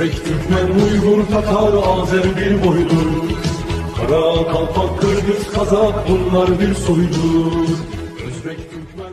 Özbek, Türkmen, Uygur, Tatar, Azer bir boydur. Kara, Kalpak, Kırgız, Kazak bunlar bir soydur. Özbek, Türkmen,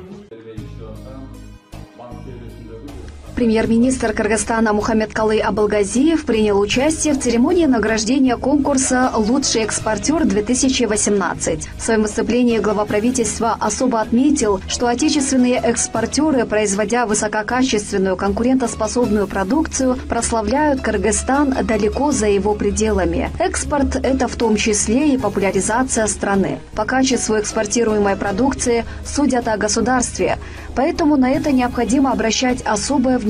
Премьер-министр Кыргызстана Мухаммедкалый Абылгазиев принял участие в церемонии награждения конкурса «Лучший экспортер-2018». В своем выступлении глава правительства особо отметил, что отечественные экспортеры, производя высококачественную конкурентоспособную продукцию, прославляют Кыргызстан далеко за его пределами. Экспорт – это в том числе и популяризация страны. По качеству экспортируемой продукции судят о государстве, поэтому на это необходимо обращать особое внимание.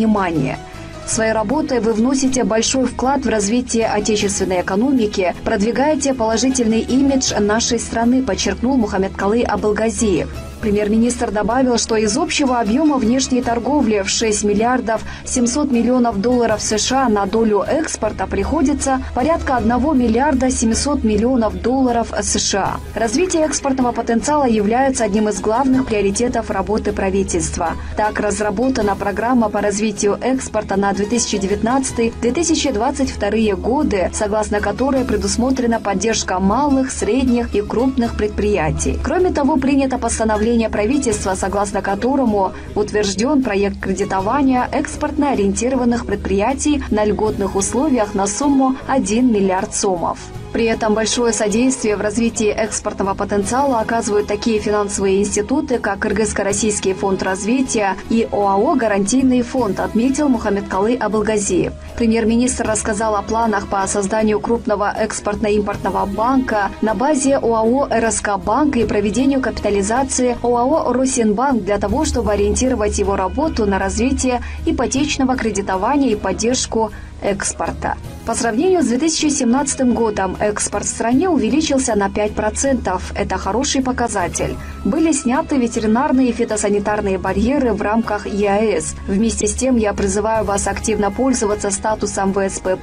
Своей работой вы вносите большой вклад в развитие отечественной экономики, продвигаете положительный имидж нашей страны, подчеркнул Мухаммедкалый Абылгазиев. Премьер-министр добавил, что из общего объема внешней торговли в 6 миллиардов 700 миллионов долларов США на долю экспорта приходится порядка 1 миллиарда 700 миллионов долларов США. Развитие экспортного потенциала является одним из главных приоритетов работы правительства. Так, разработана программа по развитию экспорта на 2019-2022 годы, согласно которой предусмотрена поддержка малых, средних и крупных предприятий. Кроме того, принято постановление правительства, согласно которому утвержден проект кредитования экспортно ориентированных предприятий на льготных условиях на сумму 1 миллиард сомов. При этом большое содействие в развитии экспортного потенциала оказывают такие финансовые институты, как Кыргызско-Российский фонд развития и ОАО «Гарантийный фонд», отметил Мухаммедкалый Абылгазиев. Премьер-министр рассказал о планах по созданию крупного экспортно-импортного банка на базе ОАО «РСК Банк» и проведению капитализации ОАО «Росинбанк» для того, чтобы ориентировать его работу на развитие ипотечного кредитования и поддержку экспорта. По сравнению с 2017 годом экспорт в стране увеличился на 5%. Это хороший показатель. Были сняты ветеринарные и фитосанитарные барьеры в рамках ЕАЭС. Вместе с тем я призываю вас активно пользоваться статусом ВСП+,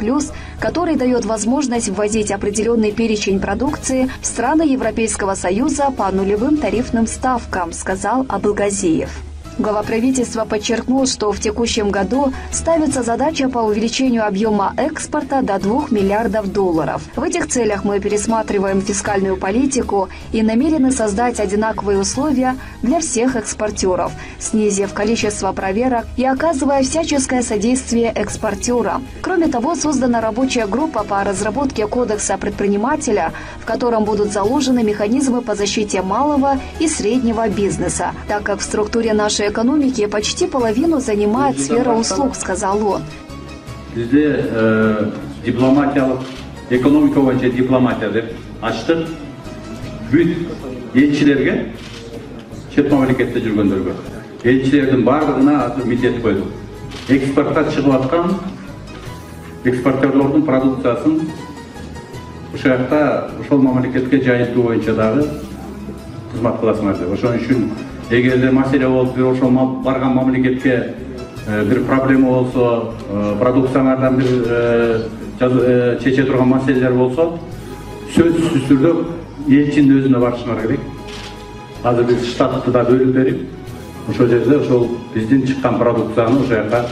который дает возможность ввозить определенный перечень продукции в страны Европейского Союза по нулевым тарифным ставкам, сказал Абылгазиев. Глава правительства подчеркнул, что в текущем году ставится задача по увеличению объема экспорта до 2 миллиардов долларов. В этих целях мы пересматриваем фискальную политику и намерены создать одинаковые условия для всех экспортеров, снизив количество проверок и оказывая всяческое содействие экспортерам. Кроме того, создана рабочая группа по разработке кодекса предпринимателя, в котором будут заложены механизмы по защите малого и среднего бизнеса, так как в структуре нашей экономики почти половину занимает сфера услуг, сказал он. Бізде дипломатиялық, экономика бойынша дипломатия деп аштық. Бүт елшілерге, шет мемлекетте жүргендерге, елшілердің барлығына міндет қойдық. Экспортқа шығып жатқан экспортерлердің продукциясын ошол жақта ошол мемлекетке жайылтуу боюнча дагы кызмат кыласыңар деп. Ошон үчүн эгерде маселе болуп, ошол барган мамлекетке бир проблема болсо, продукциялардан бир чече турган маселелер болсо, сөзсүз түрдө элчинин өзүнө барышыңар керек. Азыр биз штатты да бөлүп берип, ошол жерде ошол биздин чыккан продукцияны ошол жака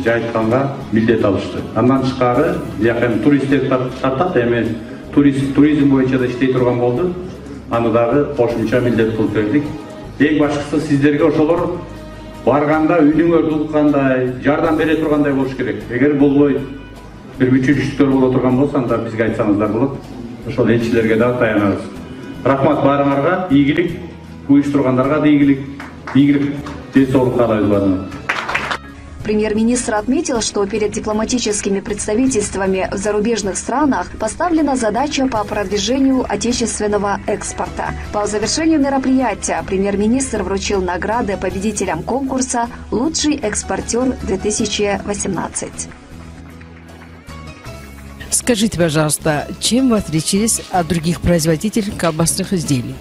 жайытканга милдет алышты. Андан тышкары, бияка туристтер тартат, эми туризм боюнча да иштей турган болду. Аны дагы кошумча милдет кылып бердик. Эң башкысы сиздерге ошолор барганда үйүңөрдү уккандай, жардам бере тургандай болуш керек. Эгер болбой бир мүчүлүктөр боло турган болсо, анда бизге айтсаңыздар болот. Ошол элчилерге дагы таянабыз. Рахмат баарыңарга, ийгилик, уюштургандарга да ийгилик, ден соолук каалайбыз баарыңарга. Премьер-министр отметил, что перед дипломатическими представительствами в зарубежных странах поставлена задача по продвижению отечественного экспорта. По завершению мероприятия премьер-министр вручил награды победителям конкурса «Лучший экспортер-2018». Скажите, пожалуйста, чем вы отличились от других производителей колбасных изделий?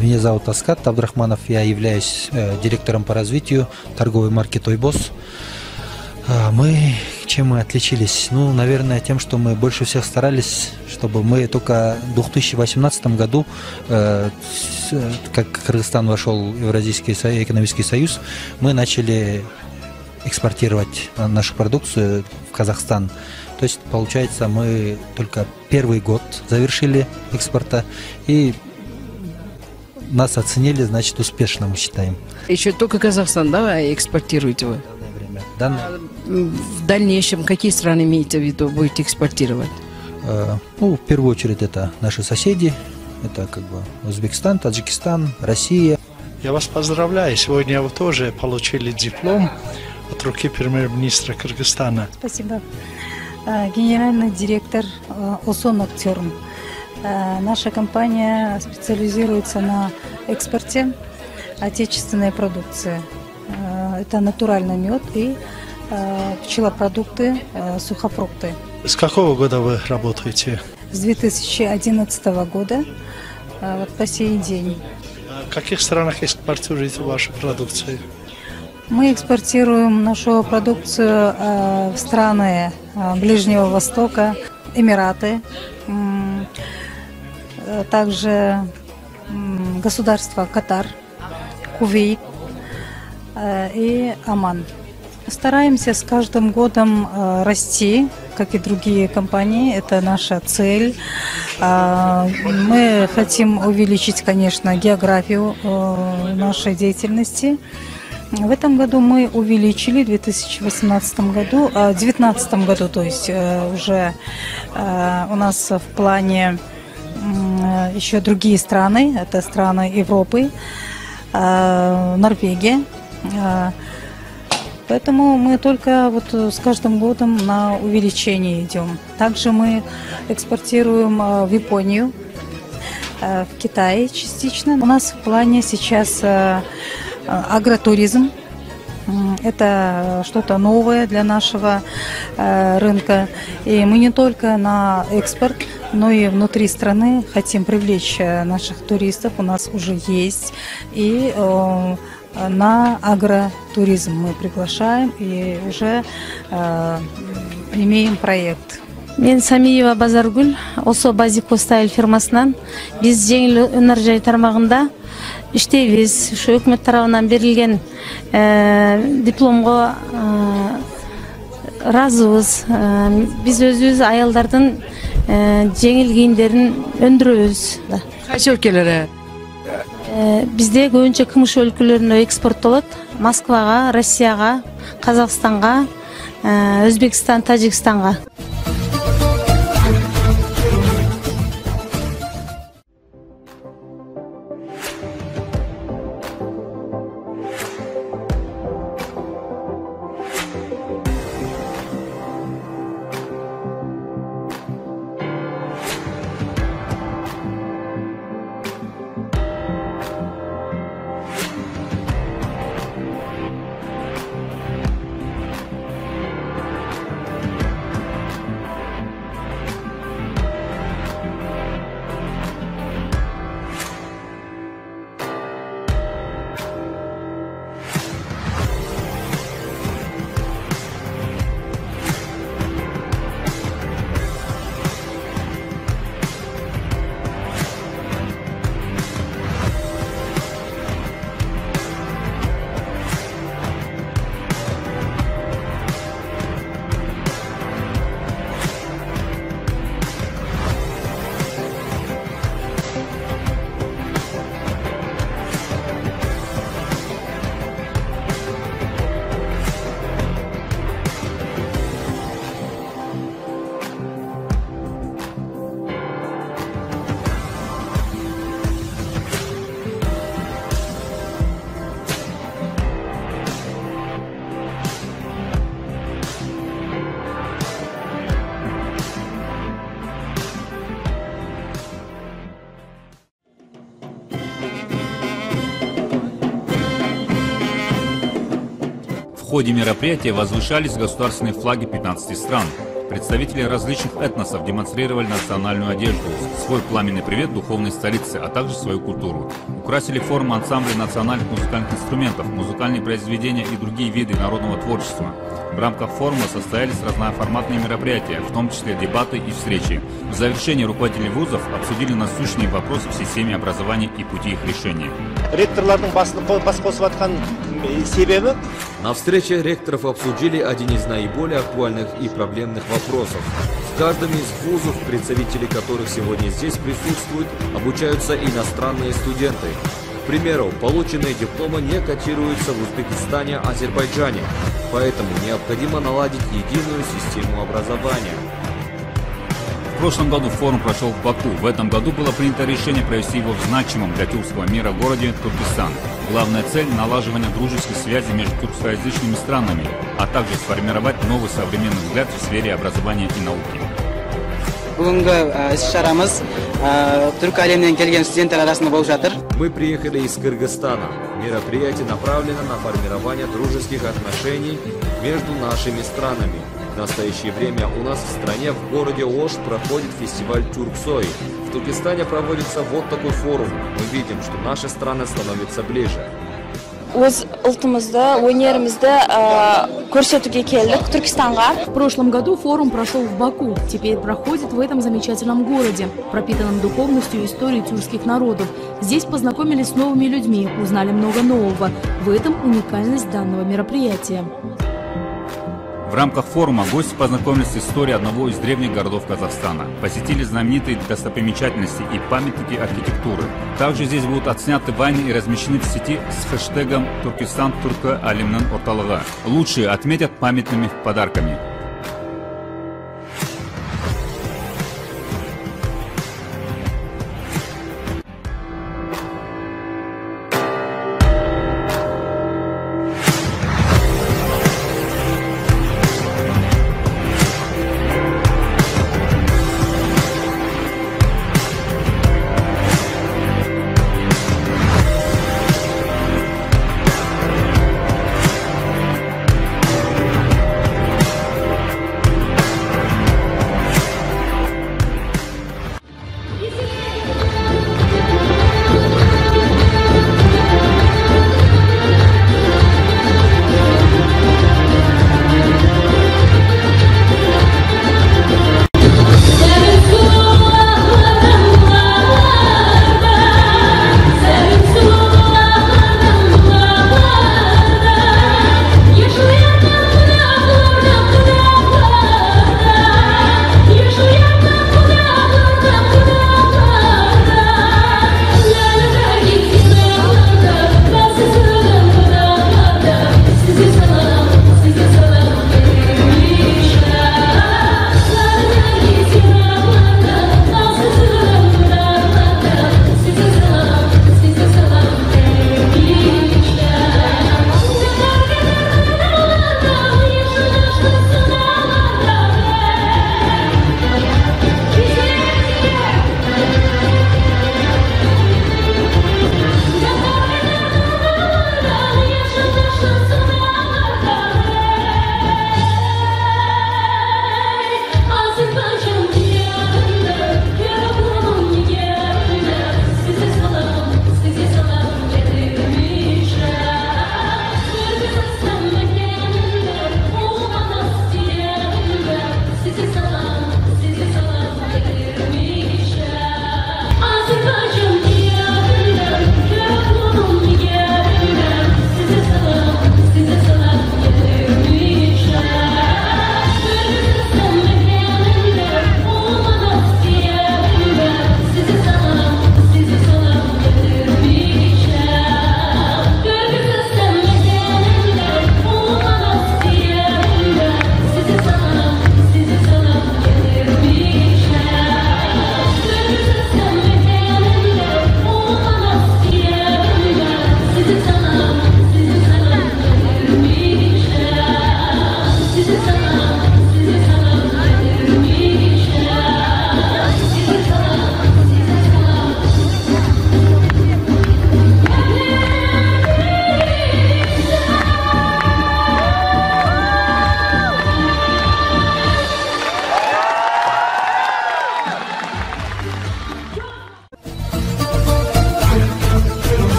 Меня зовут Аскат Абдрахманов, я являюсь директором по развитию торговой марки «Тойбос». Чем мы отличились? Ну, наверное, тем, что мы больше всех старались, чтобы мы только в 2018 году, как Кыргызстан вошел в Евразийский экономический союз, мы начали экспортировать нашу продукцию в Казахстан. То есть, получается, мы только первый год завершили экспорта, и нас оценили, значит, успешно, мы считаем. Еще только Казахстан, да, экспортируете вы? В дальнейшем какие страны имеете в виду, будете экспортировать? Ну, в первую очередь, это наши соседи. Это как бы Узбекистан, Таджикистан, Россия. Я вас поздравляю. Сегодня вы тоже получили диплом от руки премьер-министра Кыргызстана. Спасибо. Генеральный директор Осон Актерм. Наша компания специализируется на экспорте отечественной продукции. Это натуральный мед и пчелопродукты, сухофрукты. С какого года вы работаете? С 2011 года вот по сей день. В каких странах экспортируете вашу продукцию? Мы экспортируем нашу продукцию в страны Ближнего Востока, Эмираты, также государство Катар, Кувейт и Оман. Стараемся с каждым годом расти, как и другие компании. Это наша цель. Мы хотим увеличить, конечно, географию нашей деятельности. В этом году мы увеличили, в 2018 году, в 2019 году, то есть уже у нас в плане еще другие страны. Это страны Европы, Норвегия. Поэтому мы только вот с каждым годом на увеличение идем. Также мы экспортируем в Японию, в Китай частично. У нас в плане сейчас агротуризм. Это что-то новое для нашего рынка. И мы не только на экспорт, но и внутри страны хотим привлечь наших туристов. У нас уже есть. И на агротуризм мы приглашаем и уже имеем проект. Мен Самиева Базаргүл, Осо Базико Стайл фирмасынан биз жеңил өнөр жай тармагында иштейбиз. Ушу өкмөт тарабынан берилген дипломго ыраазыбыз. Биз өзүбүз аялдардын жеңил кийимдерин өндүрөбүз. Кайсы өлкөлөргө? Бизде көбүнчө кымыш өлкөлөрүнө экспорттолот. Москвага, Россияга, Казакстанга, Өзбекстан, Тажикстанга. В ходе мероприятия возвышались государственные флаги 15 стран. Представители различных этносов демонстрировали национальную одежду, свой пламенный привет духовной столице, а также свою культуру. Украсили форму ансамбля национальных музыкальных инструментов, музыкальные произведения и другие виды народного творчества. В рамках форума состоялись разноформатные мероприятия, в том числе дебаты и встречи. В завершении руководители вузов обсудили насущные вопросы в системе образования и пути их решения. Ректорлардың бас қосып атқан себебі На встрече ректоров обсудили один из наиболее актуальных и проблемных вопросов. В каждом из вузов, представители которых сегодня здесь присутствуют, обучаются иностранные студенты. К примеру, полученные дипломы не котируются в Узбекистане, Азербайджане, поэтому необходимо наладить единую систему образования. В прошлом году форум прошел в Баку. В этом году было принято решение провести его в значимом для тюркского мира городе Туркестан. Главная цель – налаживание дружеских связей между тюркскоязычными странами, а также сформировать новый современный взгляд в сфере образования и науки. Мы приехали из Кыргызстана. Мероприятие направлено на формирование дружеских отношений между нашими странами. В настоящее время у нас в стране, в городе Ош, проходит фестиваль Тюрксой. В Туркестане проводится вот такой форум. Мы видим, что наши страны становятся ближе. В прошлом году форум прошел в Баку, теперь проходит в этом замечательном городе, пропитанном духовностью и историей тюркских народов. Здесь познакомились с новыми людьми, узнали много нового. В этом уникальность данного мероприятия. В рамках форума гости познакомились с историей одного из древних городов Казахстана, посетили знаменитые достопримечательности и памятники архитектуры. Также здесь будут отсняты вайны и размещены в сети с хэштегом «Туркестан Турка Алимнан Орталыга». Лучшие отметят памятными подарками.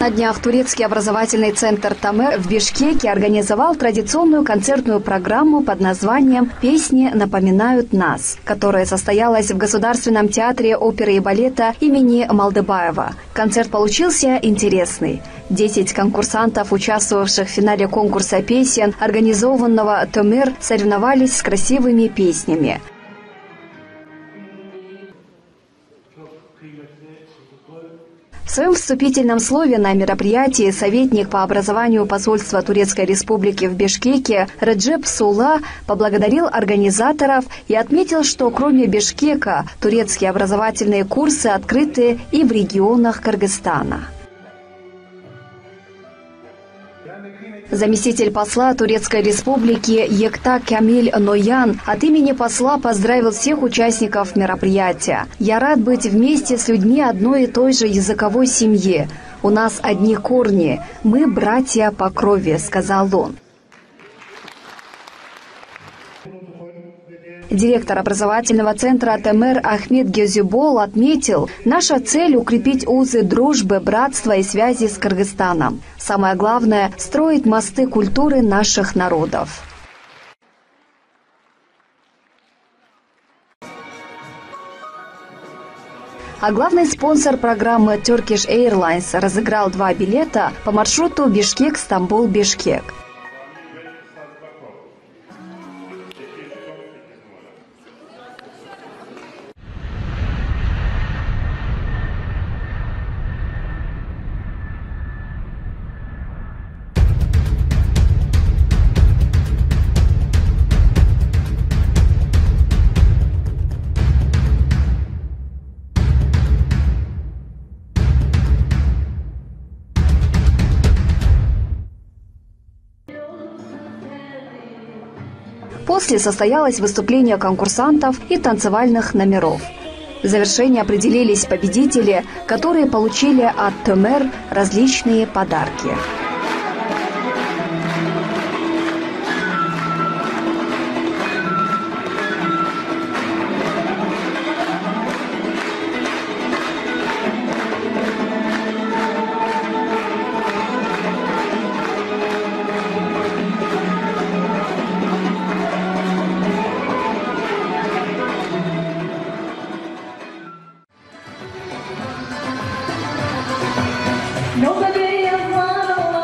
На днях турецкий образовательный центр «Тамер» в Бишкеке организовал традиционную концертную программу под названием «Песни напоминают нас», которая состоялась в Государственном театре оперы и балета имени Малдыбаева. Концерт получился интересный. 10 конкурсантов, участвовавших в финале конкурса песен, организованного «Тамер», соревновались с красивыми песнями. В своем вступительном слове на мероприятии советник по образованию посольства Турецкой Республики в Бишкеке Реджеп Сула поблагодарил организаторов и отметил, что кроме Бишкека турецкие образовательные курсы открыты и в регионах Кыргызстана. Заместитель посла Турецкой Республики Екта Камиль Ноян от имени посла поздравил всех участников мероприятия. «Я рад быть вместе с людьми одной и той же языковой семьи. У нас одни корни. Мы братья по крови», — сказал он. Директор образовательного центра «Тамер» Ахмед Гезюбол отметил, наша цель – укрепить узы дружбы, братства и связи с Кыргызстаном. Самое главное – строить мосты культуры наших народов. А главный спонсор программы Turkish Airlines разыграл 2 билета по маршруту Бишкек-Стамбул-Бишкек. После состоялось выступление конкурсантов и танцевальных номеров. В завершении определились победители, которые получили от «Тамер» различные подарки. Nobody has run away.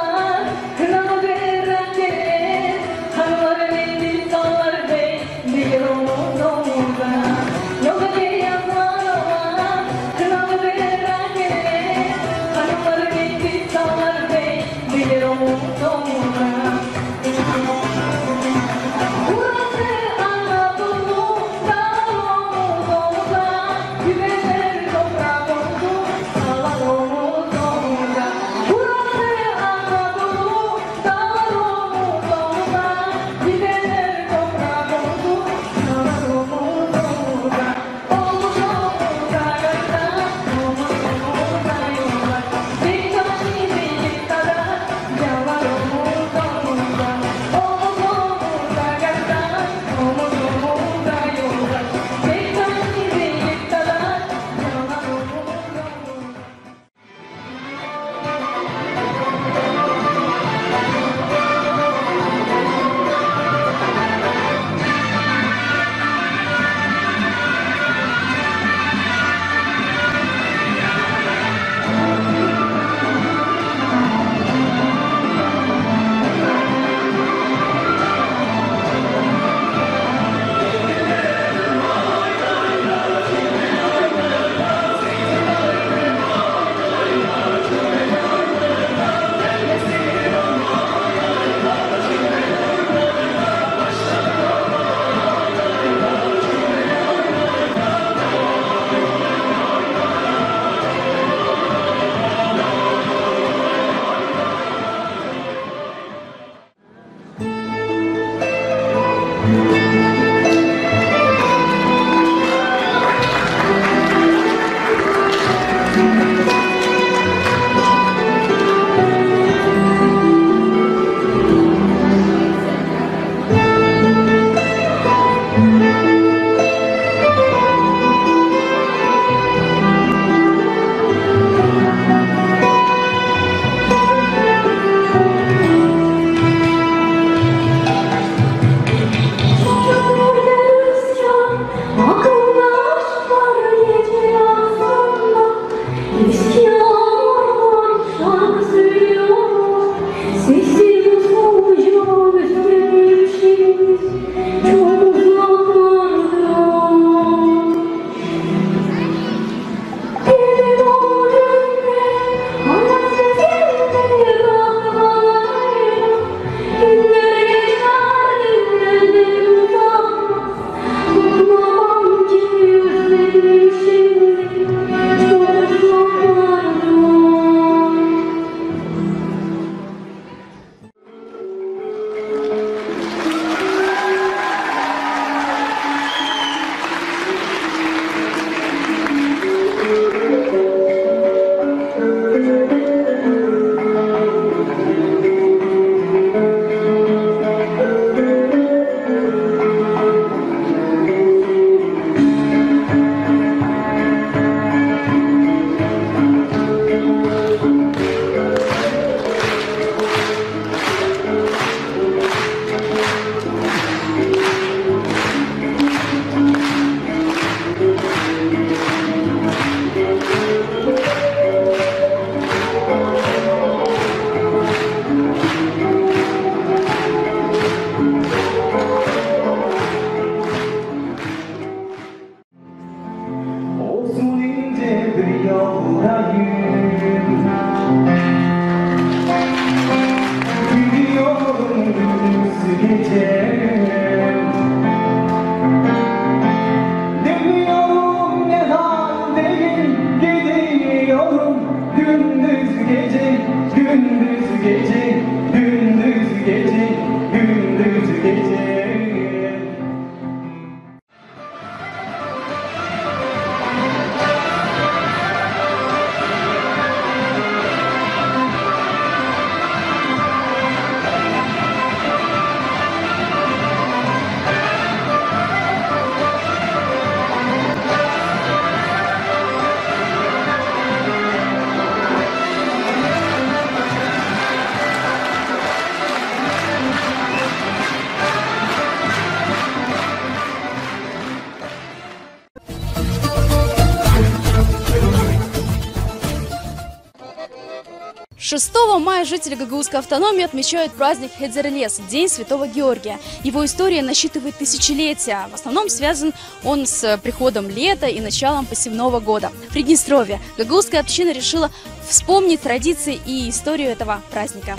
Мая жители Гагаузской автономии отмечают праздник Хедзерлес, День Святого Георгия. Его история насчитывает тысячелетия. В основном связан он с приходом лета и началом посевного года. В Приднестровье гагаузская община решила вспомнить традиции и историю этого праздника.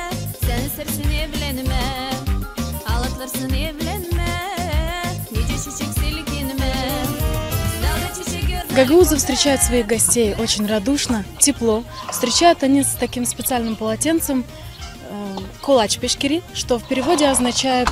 Гагаузы встречают своих гостей очень радушно, тепло. Встречают они с таким специальным полотенцем кулач пешкири, что в переводе означает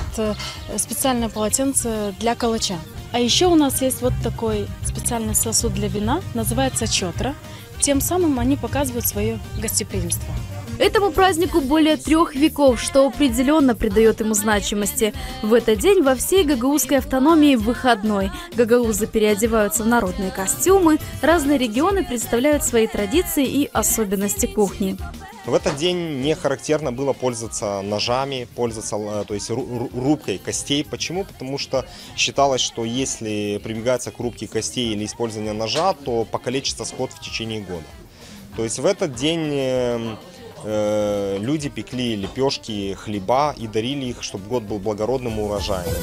специальное полотенце для калача. А еще у нас есть вот такой специальный сосуд для вина, называется чотра. Тем самым они показывают свое гостеприимство. Этому празднику более 3 веков, что определенно придает ему значимости. В этот день во всей гагаузской автономии выходной. Гагаузы переодеваются в народные костюмы, разные регионы представляют свои традиции и особенности кухни. В этот день не характерно было пользоваться ножами, то есть рубкой костей. Почему? Потому что считалось, что если прибегается к рубке костей или использованию ножа, то покалечится скот в течение года. То есть в этот день люди пекли лепешки, хлеба и дарили их, чтобы год был благородным и урожайным.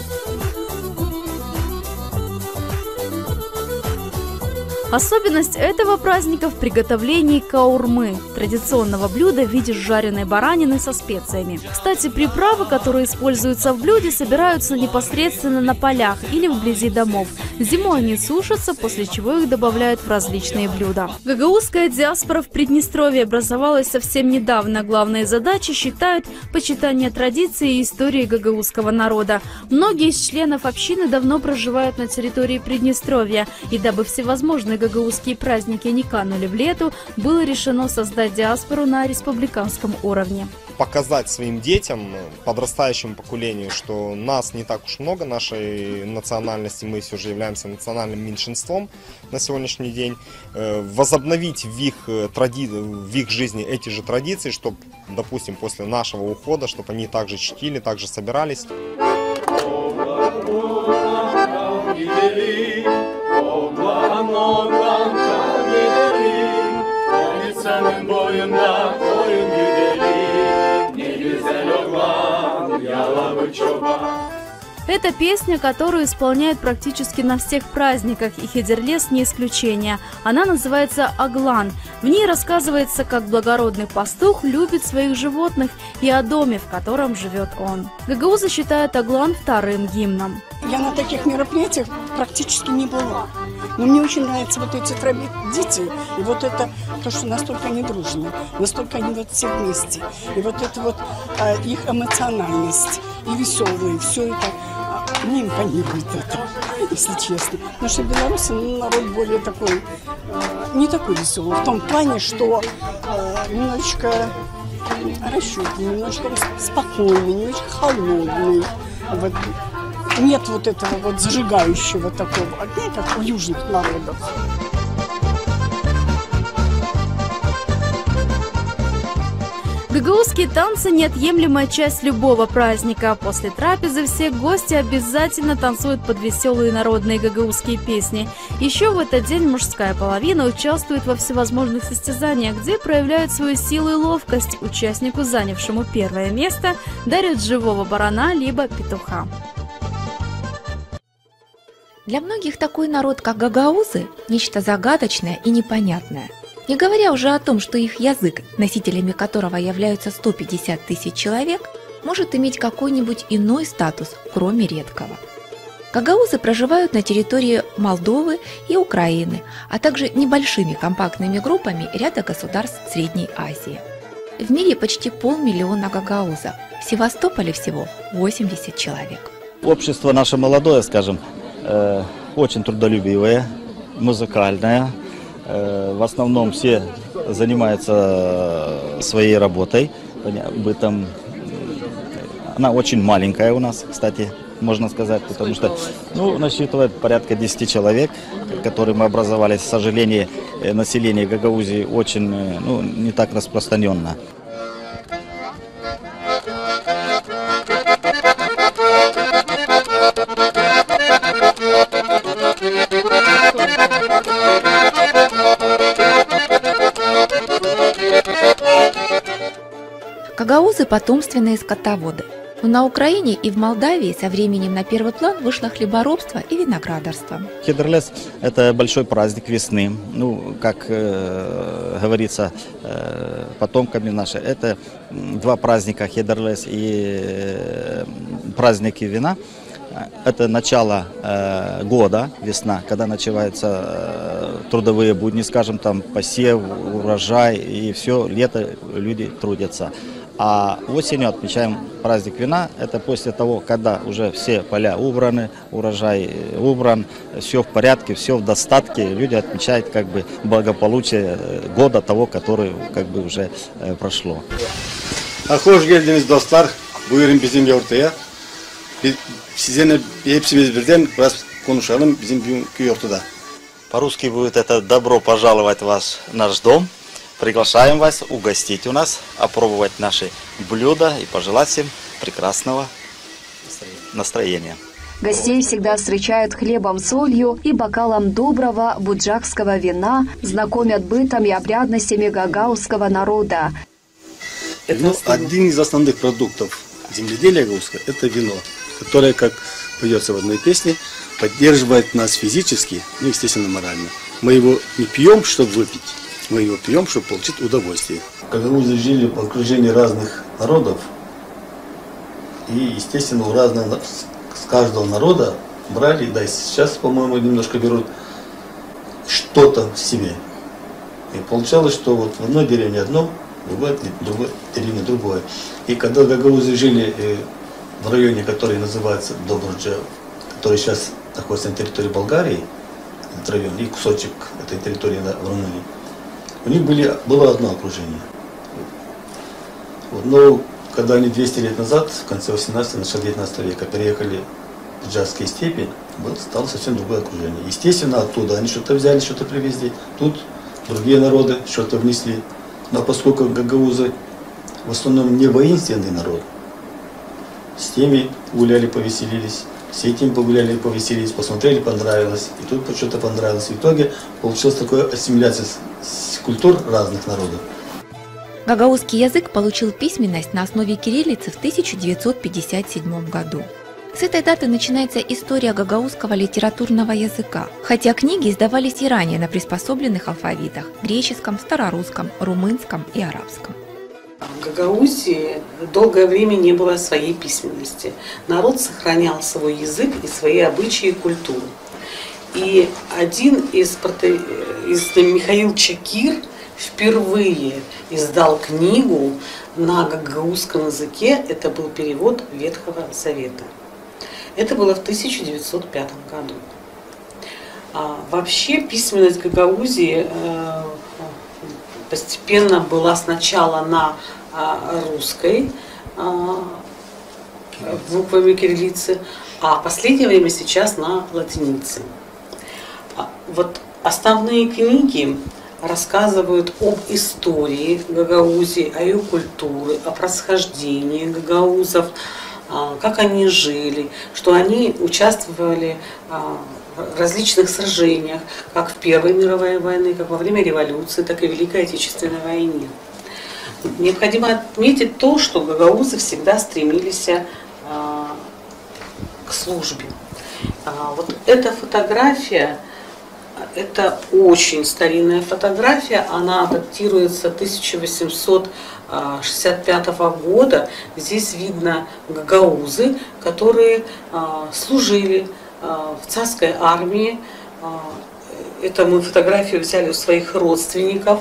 Особенность этого праздника в приготовлении каурмы – традиционного блюда в виде жареной баранины со специями. Кстати, приправы, которые используются в блюде, собираются непосредственно на полях или вблизи домов. Зимой они сушатся, после чего их добавляют в различные блюда. Гагаузская диаспора в Приднестровье образовалась совсем недавно. Главной задачей считают почитание традиций и истории гагаузского народа. Многие из членов общины давно проживают на территории Приднестровья, и дабы всевозможные гагаузские праздники не канули в лету, было решено создать диаспору на республиканском уровне. Показать своим детям, подрастающему поколению, что нас не так уж много, нашей национальности, мы все же являемся национальным меньшинством на сегодняшний день, возобновить в их жизни эти же традиции, чтобы, допустим, после нашего ухода, чтобы они также чтили, также собирались. Это песня, которую исполняют практически на всех праздниках, и Хедзерлес не исключение. Она называется «Аглан». В ней рассказывается, как благородный пастух любит своих животных и о доме, в котором живет он. Гагаузы считают Аглан вторым гимном. Я на таких мероприятиях практически не была. Но мне очень нравятся вот эти традиции, и вот это, то, что настолько они дружны, настолько они вот все вместе. И вот это вот их эмоциональность, и веселые, все это, мне импонирует это, если честно. Потому что белорусы народ более такой, не такой веселый, в том плане, что немножечко расчетный, немножечко спокойный, немножечко холодный. Вот. Нет вот этого вот зажигающего такого огня, как у южных народов. Гагаузские танцы – неотъемлемая часть любого праздника. После трапезы все гости обязательно танцуют под веселые народные гагаузские песни. Еще в этот день мужская половина участвует во всевозможных состязаниях, где проявляют свою силу и ловкость. Участнику, занявшему первое место, дарят живого барана либо петуха. Для многих такой народ, как гагаузы, нечто загадочное и непонятное. Не говоря уже о том, что их язык, носителями которого являются 150 тысяч человек, может иметь какой-нибудь иной статус, кроме редкого. Гагаузы проживают на территории Молдовы и Украины, а также небольшими компактными группами ряда государств Средней Азии. В мире почти 500 000 гагаузов, в Севастополе всего 80 человек. Общество наше молодое, скажем, очень трудолюбивое, музыкальное. В основном все занимаются своей работой, бытом. Она очень маленькая у нас, кстати, можно сказать, потому что насчитывает порядка 10 человек, которые мы образовали. К сожалению, население Гагаузии очень не так распространенно. Гагаузы – потомственные скотоводы. Но на Украине и в Молдавии со временем на первый план вышло хлеборобство и виноградарство. Хедерлес – это большой праздник весны. Как говорится потомками наши, это два праздника – Хедерлес и праздники вина. Это начало года, весна, когда начинаются трудовые будни, скажем, там посев, урожай и все, лето люди трудятся. А осенью отмечаем праздник вина. Это после того, когда уже все поля убраны, урожай убран, все в порядке, все в достатке. Люди отмечают как бы благополучие года того, который как бы уже прошло. Hoş geldiniz dostlar. Buyurun bizim yurtaya. Sizinle hepsimiz birden biraz konuşalım bizim bugünkü yurtta. По-русски будет это «добро пожаловать в наш дом». Приглашаем вас угостить у нас, опробовать наши блюда и пожелать всем прекрасного настроения. Гостей всегда встречают хлебом, солью и бокалом доброго буджакского вина, знакомят бытом и обрядностями гагаузского народа. Один из основных продуктов земледелия гагаузского – это вино, которое, как поется в одной песне, поддерживает нас физически, естественно, морально. Мы его не пьем, чтобы выпить. Мы его пьем, чтобы получить удовольствие. Гагаузы жили в окружении разных народов. И, естественно, с каждого народа брали, да и сейчас, по-моему, немножко берут что-то в себе. И получалось, что вот в одной деревне одно, в другой деревне другое. И когда гагаузы жили в районе, который называется Добруджа, который сейчас находится на территории Болгарии, этот район, и кусочек этой территории в Румынии, у них было одно окружение. Но когда они 200 лет назад, в конце 18-го, начале 19 века, переехали в Буджакские степи, стало совсем другое окружение. Естественно, оттуда они что-то взяли, что-то привезли. Тут другие народы что-то внесли. Но поскольку гагаузы в основном не воинственный народ, с теми гуляли, повеселились, с этим погуляли, повеселились, посмотрели, понравилось, и тут что-то понравилось. В итоге получилась такая ассимиляция культур разных народов. Гагаузский язык получил письменность на основе кириллицы в 1957 году. С этой даты начинается история гагаузского литературного языка, хотя книги издавались и ранее на приспособленных алфавитах – греческом, старорусском, румынском и арабском. В Гагаузии долгое время не было своей письменности. Народ сохранял свой язык и свои обычаи и культуру. И один из Михаил Чакир впервые издал книгу на гагаузском языке. Это был перевод Ветхого Завета. Это было в 1905 году. Вообще письменность Гагаузии постепенно была сначала на русской буквами кириллицы, а в последнее время сейчас на латинице. Вот основные книги рассказывают об истории Гагаузии, о ее культуре, о происхождении гагаузов, как они жили, что они участвовали в различных сражениях, как в Первой мировой войне, как во время революции, так и в Великой Отечественной войне. Необходимо отметить то, что гагаузы всегда стремились к службе. Вот эта фотография Это очень старинная фотография, она датируется 1865 года. Здесь видно гагаузы, которые служили в царской армии. Это мы фотографию взяли у своих родственников.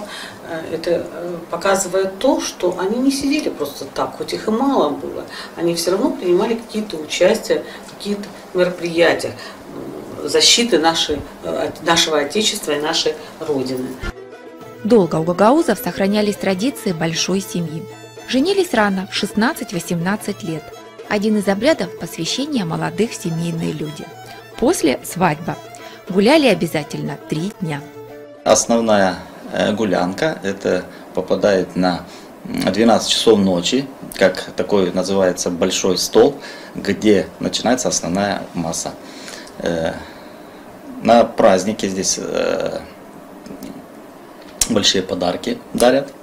Это показывает то, что они не сидели просто так, хоть их и мало было. Они все равно принимали какие-то участия, какие-то мероприятия защиты нашего Отечества и нашей Родины. Долго у гагаузов сохранялись традиции большой семьи. Женились рано, в 16-18 лет. Один из обрядов – посвящение молодых в семейные люди. После – свадьба. Гуляли обязательно 3 дня. Основная гулянка это попадает на 12 часов ночи, как такой называется большой стол, где начинается основная масса. На празднике здесь большие подарки дарят,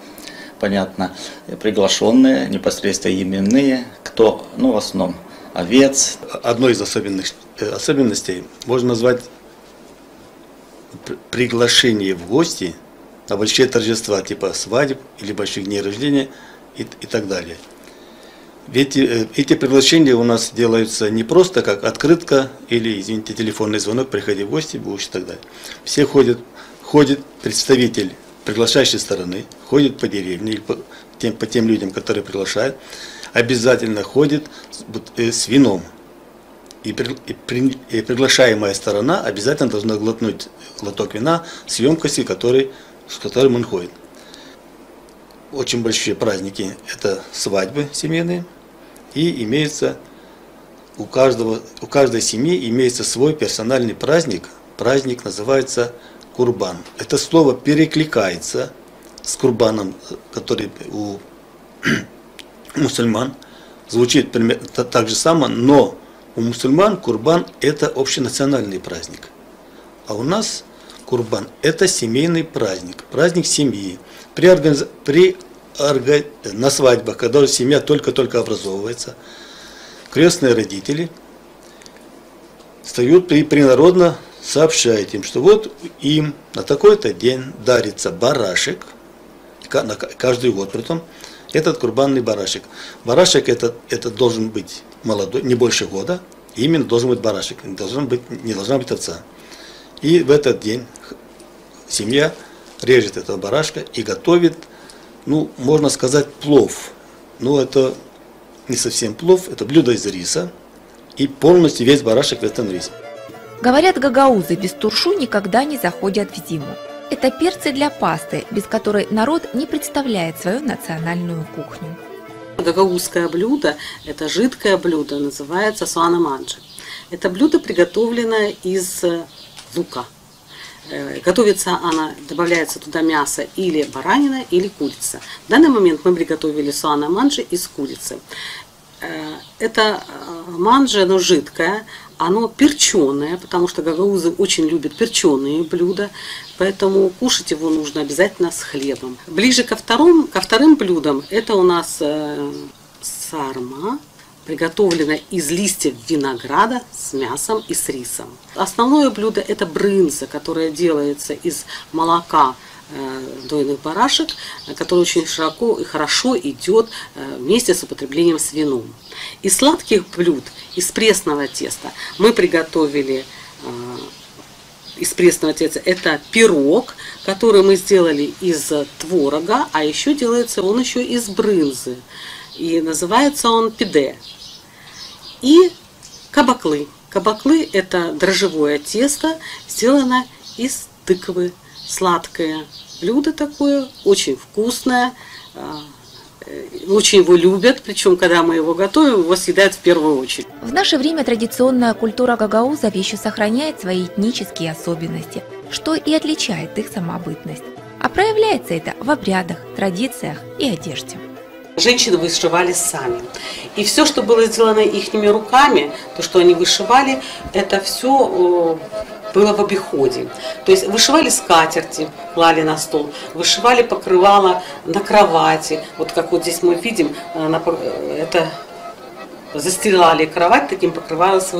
понятно, приглашенные, непосредственно именные, кто, в основном овец. Одной из особенностей можно назвать приглашение в гости на большие торжества, типа свадеб или больших дней рождения и так далее. Ведь эти приглашения у нас делаются не просто как открытка или, извините, телефонный звонок, приходи в гости, будешь и так далее. Все ходит представитель приглашающей стороны, ходит по деревне или по тем людям, которые приглашают, обязательно ходит с вином. И приглашаемая сторона обязательно должна глотнуть глоток вина с емкости, с которым он ходит. Очень большие праздники – это свадьбы семейные, и имеется у каждой семьи имеется свой персональный праздник. Праздник называется курбан. Это слово перекликается с курбаном, который у мусульман звучит примерно так же само, но у мусульман курбан – это общенациональный праздник, а у нас курбан – это семейный праздник, праздник семьи. На свадьбах, когда семья только-только образовывается, крестные родители встают и принародно сообщают им, что вот им на такой-то день дарится барашек, каждый год притом, этот курбанный барашек. Барашек это должен быть молодой, не больше года, именно должен быть барашек, не должна быть овца. И в этот день семья режет этого барашка и готовит, можно сказать, плов. Это не совсем плов, это блюдо из риса, и полностью весь барашек в этом рисе. Говорят, гагаузы без туршу никогда не заходят в зиму. Это перцы для пасты, без которой народ не представляет свою национальную кухню. Гагаузское блюдо – это жидкое блюдо, называется суана-манджи. Это блюдо приготовлено из лука. Готовится она, добавляется туда мясо или баранина, или курица. В данный момент мы приготовили суана-манджи из курицы. Это манджи, оно жидкое, оно перченое, потому что гагаузы очень любят перченые блюда, поэтому кушать его нужно обязательно с хлебом. Ближе ко вторым блюдам это у нас сарма, приготовлена из листьев винограда с мясом и с рисом. Основное блюдо это брынза, которая делается из молока дойных барашек, который очень широко и хорошо идет вместе с употреблением с вином. Из сладких блюд, из пресного теста мы приготовили из пресного теста это пирог, который мы сделали из творога, а еще делается он еще из брынзы. И называется он пиде. И кабаклы. Кабаклы это дрожжевое тесто, сделано из тыквы. Сладкое блюдо такое, очень вкусное, очень его любят, причем когда мы его готовим, его съедают в первую очередь. В наше время традиционная культура гагаузов еще сохраняет свои этнические особенности, что и отличает их самобытность. А проявляется это в обрядах, традициях и одежде. Женщины вышивали сами. И все, что было сделано их руками, то, что они вышивали, это все было в обиходе. То есть вышивали скатерти, клали на стол, вышивали покрывало на кровати. Вот как вот здесь мы видим, это застилали кровать таким покрывалом с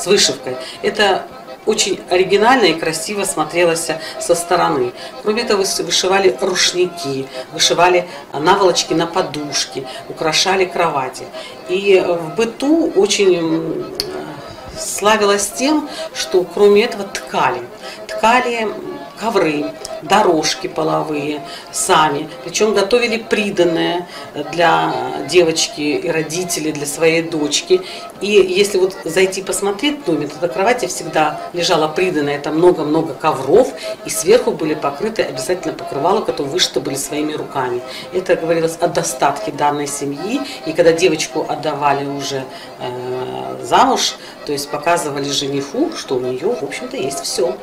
вышивкой. Это очень оригинально и красиво смотрелось со стороны. Кроме того, вышивали рушники, вышивали наволочки на подушки, украшали кровати. И в быту очень славилась тем, что кроме этого ткали ковры, дорожки половые сами, причем готовили приданое для девочки и родителей, для своей дочки. И если вот зайти посмотреть в доме, то на кровати всегда лежало приданое, это много-много ковров, и сверху были покрыты обязательно покрывала, которые вышиты были своими руками. Это говорилось о достатке данной семьи, и когда девочку отдавали уже замуж, то есть показывали жениху, что у нее, в общем-то, есть все.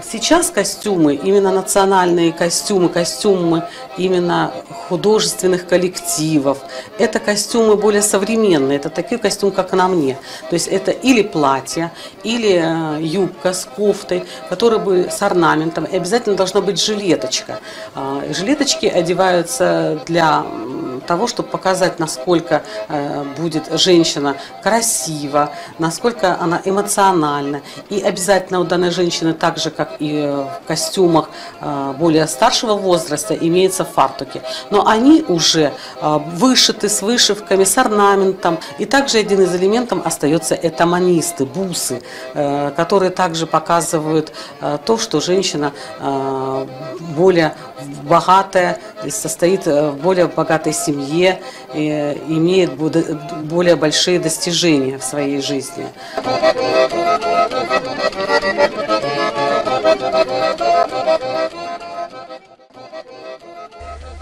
Сейчас костюмы, именно национальные костюмы именно художественных коллективов, это костюмы более современные, это такой костюм, как на мне. То есть это или платье, или юбка с кофтой, которая бы с орнаментом, и обязательно должна быть жилеточка. Жилеточки одеваются для того, чтобы показать, насколько будет женщина красива, насколько она эмоциональна. И обязательно у данной женщины, так же как и в костюмах более старшего возраста, имеются фартуки. Но они уже вышиты с вышивками, с орнаментом. И также один из элементов остается это манисты, бусы, которые также показывают то, что женщина более богатая, состоит в более богатой семье, имеет более большие достижения в своей жизни.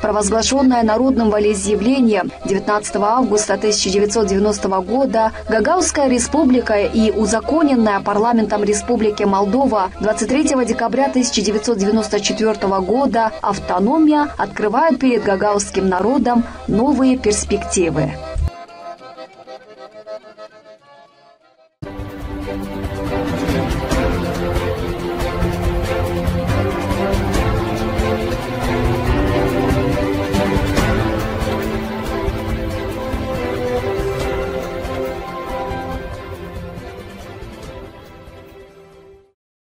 Провозглашенное народным волеизъявлением 19 августа 1990 года Гагаузская республика и узаконенная парламентом Республики Молдова 23 декабря 1994 года автономия открывает перед гагаузским народом новые перспективы.